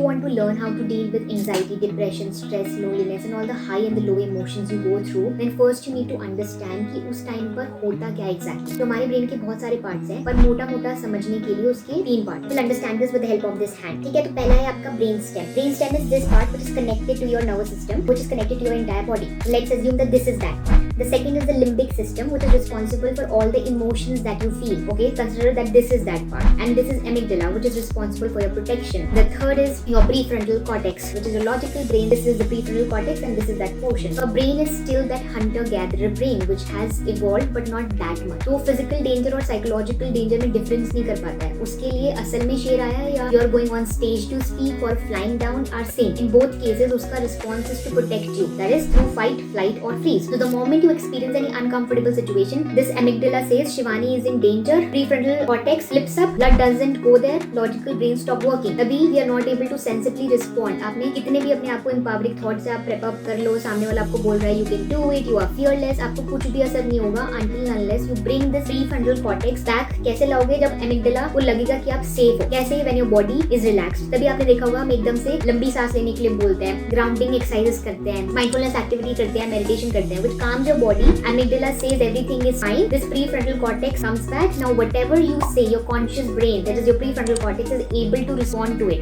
want to learn how to deal with anxiety, depression, stress, loneliness and all the high and the low emotions you go through, then first you need to understand कि उस time पर होता क्या exactly। तो हमारे brain के बहुत सारे पार्ट्स हैं, पर मोटा मोटा समझने के लिए उसके 3 part. We'll understand this with the help of this hand। ठीक है, तो पहला है आपका brain stem. Brain stem is this part which is connected to your nervous system, which is connected to your entire body। Let's assume that this is that। The second is the limbic system, which is responsible for all the emotions that you feel. Okay, consider that this is that part, and this is amygdala, which is responsible for your protection. The third is your prefrontal cortex, which is your logical brain. This is the prefrontal cortex, and this is that portion. Your brain is still that hunter-gatherer brain, which has evolved, but not that much. तो physical danger और psychological danger में difference नहीं कर पाता है। उसके लिए असल में शेर आया या you're going on stage to speak or flying down are same. In both cases, उसका response is to protect you. That is through fight, flight or freeze. So the moment you experience any uncomfortable situation, this amygdala says Shivani is in danger, prefrontal cortex flips up, blood doesn't go there, logical brain stop working. तभी we are not able to sensibly respond। आपने कितने भी अपने आप को empowering thoughts से आप prep up कर लो, सामने वाला आपको बोल रहा है you can do it, you are fearless, आपको कुछ भी असर नहीं होगा until unless you bring this prefrontal cortex back। कैसे लाओगे? जब amygdala को लगेगा कि आप safe हो। कैसे? when your body is relaxed। तभी आपने देखा होगा हम एकदम से लंबी सांस लेने के लिए बोलते हैं, grounding exercises करते हैं, mindfulness activity करते हैं, meditation करते हैं, which calms your body। Amygdala says everything is fine. This prefrontal cortex comes back. Now whatever you say, your conscious brain, that is your prefrontal cortex, is able to respond to it.